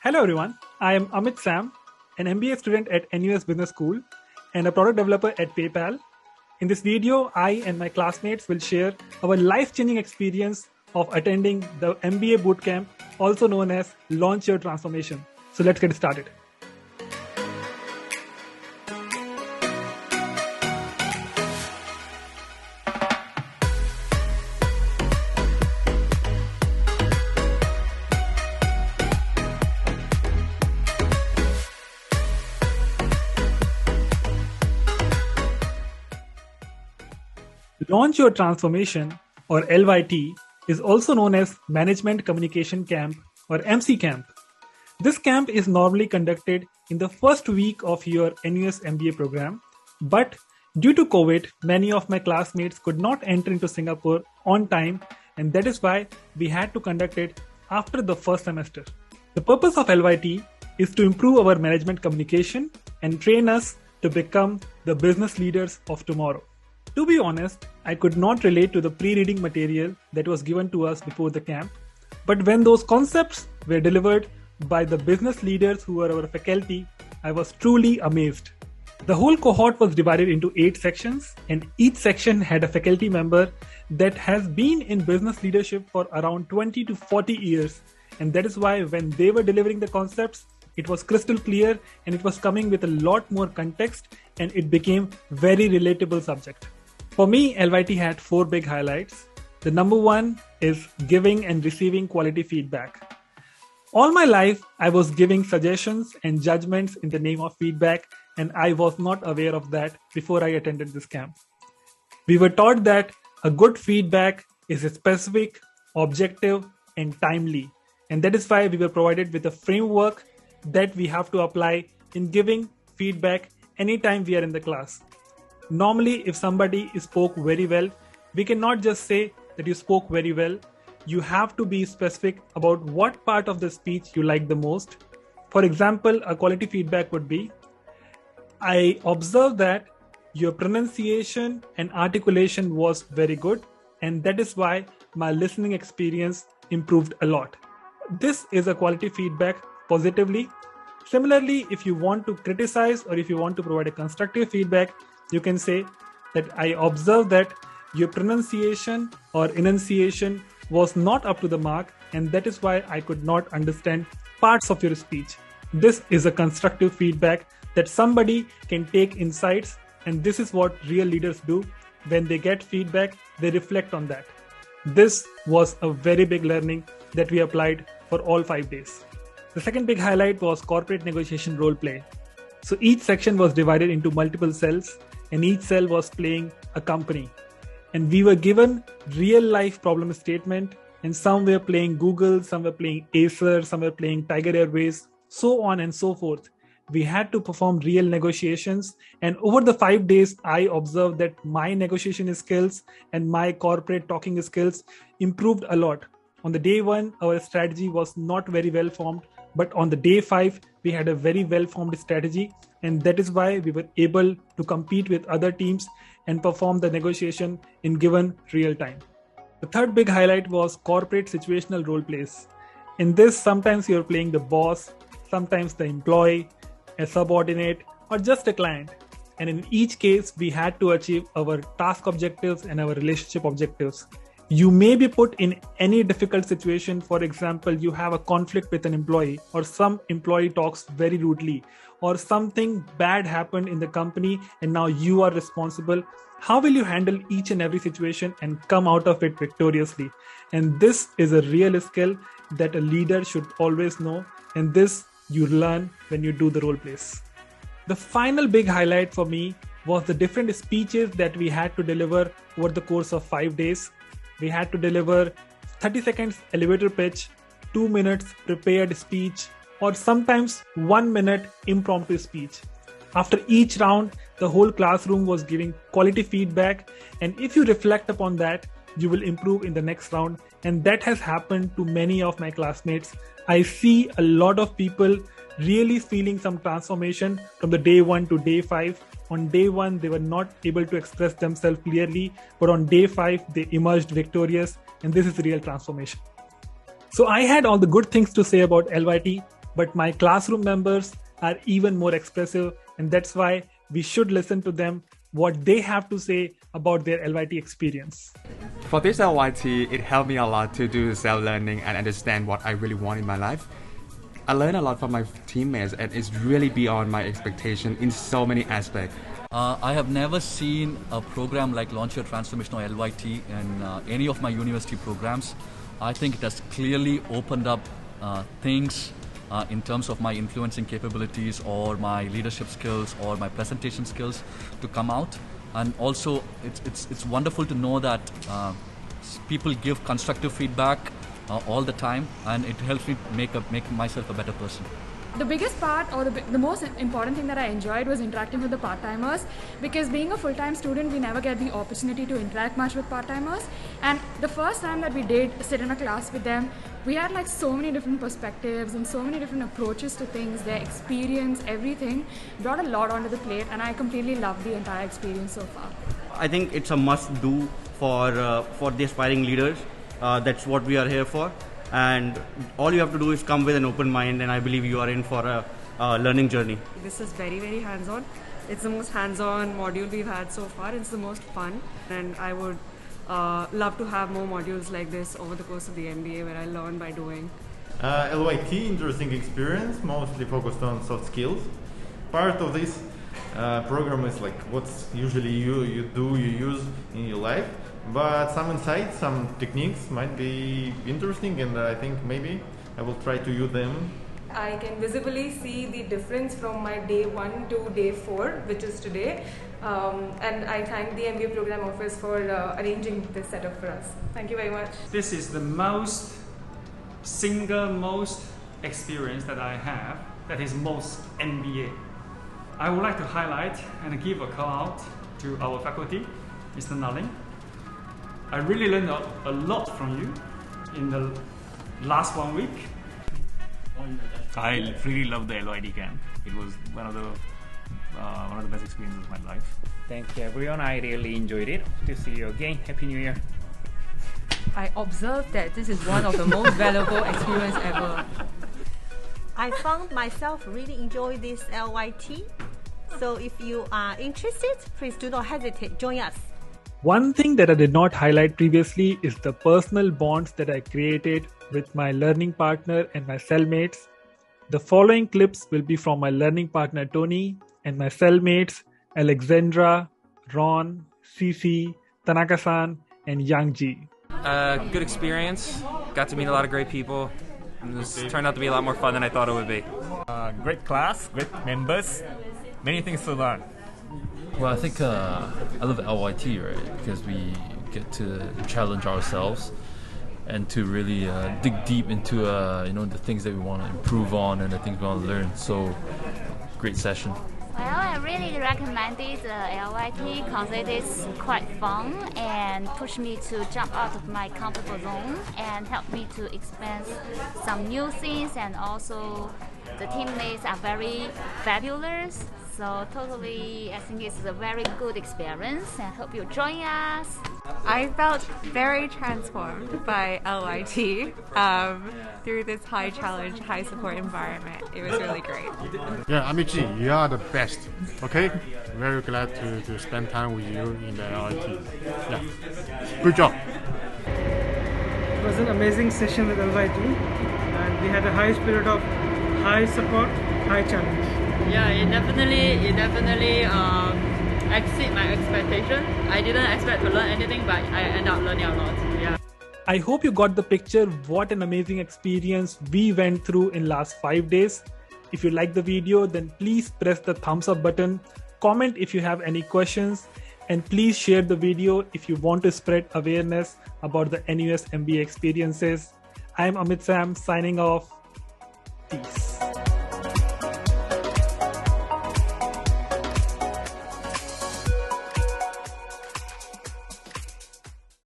Hello everyone, I am Amit Sam, an MBA student at NUS Business School and a product developer at PayPal. In this video, I and my classmates will share our life-changing experience of attending the MBA bootcamp, also known as Launch Your Transformation. So let's get started. Launch Your Transformation, or LYT, is also known as Management Communication Camp, or MC Camp. This camp is normally conducted in the first week of your NUS-MBA program, but due to COVID, many of my classmates could not enter into Singapore on time, and that is why we had to conduct it after the first semester. The purpose of LYT is to improve our management communication and train us to become the business leaders of tomorrow. To be honest, I could not relate to the pre-reading material that was given to us before the camp, but when those concepts were delivered by the business leaders who were our faculty, I was truly amazed. The whole cohort was divided into 8 sections, and each section had a faculty member that has been in business leadership for around 20 to 40 years, and that is why when they were delivering the concepts, it was crystal clear and it was coming with a lot more context and it became very relatable subject. For me, LYT had 4 big highlights. The number one is giving and receiving quality feedback. All my life, I was giving suggestions and judgments in the name of feedback, and I was not aware of that before I attended this camp. We were taught that a good feedback is specific, objective, and timely. And that is why we were provided with a framework that we have to apply in giving feedback anytime we are in the class. Normally, if somebody spoke very well, we cannot just say that you spoke very well. You have to be specific about what part of the speech you like the most. For example, a quality feedback would be, I observed that your pronunciation and articulation was very good, and that is why my listening experience improved a lot. This is a quality feedback positively. Similarly, if you want to criticize or if you want to provide a constructive feedback, you can say that I observed that your pronunciation or enunciation was not up to the mark, and that is why I could not understand parts of your speech. This is a constructive feedback that somebody can take insights, and this is what real leaders do. When they get feedback, they reflect on that. This was a very big learning that we applied for all 5 days. The second big highlight was corporate negotiation role play. So each section was divided into multiple cells, and each cell was playing a company. And we were given real life problem statement, and some were playing Google, some were playing Acer, some were playing Tiger Airways, so on and so forth. We had to perform real negotiations, and over the 5 days, I observed that my negotiation skills and my corporate talking skills improved a lot. On the day 1, our strategy was not very well formed, but on the day 5, we had a very well formed strategy, and that is why we were able to compete with other teams and perform the negotiation in given real time. The third big highlight was corporate situational role plays. In this, sometimes you're playing the boss, sometimes the employee, a subordinate, or just a client. And in each case, we had to achieve our task objectives and our relationship objectives. You may be put in any difficult situation. For example, you have a conflict with an employee, or some employee talks very rudely, or something bad happened in the company and now you are responsible. How will you handle each and every situation and come out of it victoriously? And this is a real skill that a leader should always know, and this you learn when you do the role plays. The final big highlight for me was the different speeches that we had to deliver over the course of 5 days. We had to deliver 30 seconds elevator pitch, 2 minutes prepared speech, or sometimes 1 minute impromptu speech. After each round, the whole classroom was giving quality feedback, and if you reflect upon that, you will improve in the next round. And that has happened to many of my classmates. I see a lot of people really feeling some transformation from the day 1 to day 5. On day 1, they were not able to express themselves clearly, but on day 5, they emerged victorious, and this is real transformation. So I had all the good things to say about LYT, but my classroom members are even more expressive, and that's why we should listen to them, what they have to say about their LYT experience. For this LYT, it helped me a lot to do self-learning and understand what I really want in my life. I learned a lot from my teammates, and it's really beyond my expectation in so many aspects. I have never seen a program like Launch Your Transformation or LYT in any of my university programs. I think it has clearly opened up things in terms of my influencing capabilities or my leadership skills or my presentation skills to come out. And also, it's wonderful to know that people give constructive feedback all the time, and it helps me make myself a better person. The biggest part, or the most important thing that I enjoyed was interacting with the part-timers, because being a full-time student, we never get the opportunity to interact much with part-timers. And the first time that we did sit in a class with them, we had like so many different perspectives and so many different approaches to things. Their experience, everything brought a lot onto the plate, and I completely loved the entire experience so far. I think it's a must-do for the aspiring leaders. That's what we are here for. And all you have to do is come with an open mind, and I believe you are in for a learning journey. This is very, very hands-on. It's the most hands-on module we've had so far. It's the most fun, and I would love to have more modules like this over the course of the MBA, where I learn by doing. LYT, interesting experience, mostly focused on soft skills. Part of this program is like what's usually you use in your life. But some insights, some techniques might be interesting, and I think maybe I will try to use them. I can visibly see the difference from my day 1 to day 4, which is today. And I thank the MBA program office for arranging this setup for us. Thank you very much. This is the single most experience that I have that is most MBA. I would like to highlight and give a call out to our faculty, Mr. Naling. I really learned a lot from you in the last 1 week. I really loved the LYT camp. It was one of the best experiences of my life. Thank you, everyone. I really enjoyed it. To see you again. Happy New Year. I observed that this is one of the most valuable experience ever. I found myself really enjoy this LYT. So if you are interested, please do not hesitate. Join us. One thing that I did not highlight previously is the personal bonds that I created with my learning partner and my cellmates. The following clips will be from my learning partner Tony and my cellmates Alexsandr, Ron, Cici, Tanaka-san, and Yang. Good experience. Got to meet a lot of great people. And this turned out to be a lot more fun than I thought it would be. Great class, great members, many things to learn. Well, I think I love LYT, right? Because we get to challenge ourselves and to really dig deep into the things that we want to improve on and the things we want to learn. So, great session. Well, I really recommended LYT because it is quite fun and pushed me to jump out of my comfortable zone and helped me to experience some new things, and also the teammates are very fabulous. So totally, I think it's a very good experience, and hope you join us. I felt very transformed by LYT through this high challenge, high support environment. It was really great. Yeah, Amici, you are the best. Okay? Very glad to spend time with you in the LYT. Yeah. Good job. It was an amazing session with LYT, and we had a high spirit of high support, high challenge. Yeah, it definitely exceeded my expectation. I didn't expect to learn anything, but I ended up learning a lot. Yeah. I hope you got the picture what an amazing experience we went through in last 5 days. If you like the video, then please press the thumbs up button, comment if you have any questions, and please share the video if you want to spread awareness about the NUS-MBA experiences. I am Amit Sam signing off. Peace.